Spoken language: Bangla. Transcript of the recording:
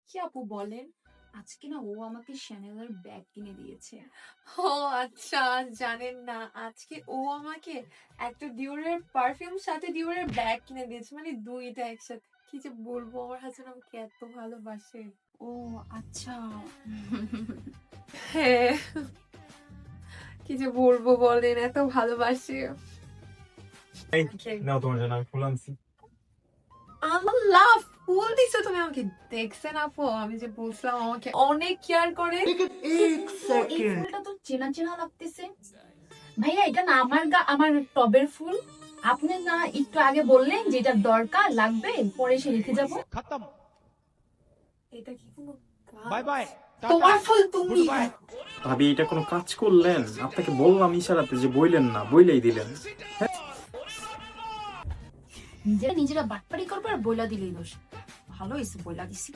কি আপু বলেন? আজকে না ও আমাকে শ্যানেলের ব্যাগ কিনে দিয়েছে। ও আচ্ছা, জানেন না আজকে ও আমাকে একটা ডিওরের পারফিউম সাথে ডিওরের ব্যাগ কিনে দিয়েছে, মানে দুইটা একসাথে। কি যে বলবো, আমার হাজবেন্ড আমাকে এত ভালোবাসে। ও আচ্ছা। হ্যাঁ, কি যে বলবো বলেন, এত ভালোবাসে। এই নাও তোমার জন্য আমি ফুল আনছি। আল্লাহ, ফুল দিছো তুমি আমাকে! দেখছেন আপু, আমি যে বলছিলাম আমাকে অনেক কেয়ার করে। এই ফুলটা তো চেনা চেনা লাগতেছে। ভাইয়া এটা না আমার টবের ফুল। আপনি না একটু আগে বললেন যে এটা দরকার লাগবে, পরে এসে রেখে যাব। खत्म। এটা কি কোনো কাজ? Bye bye. তোমার ফুল তুমি। Good bye. ভাবি এটা কোনো কাজ করলেন? আপনাকে বললাম ইশারাতে যে বইলেন না, বইলেই দিলেন। নিজেরা নিজেরা বাটপারি করবে আর বইলা দিলেই দোষ। ভালো হয়েছে বইলা দিছি।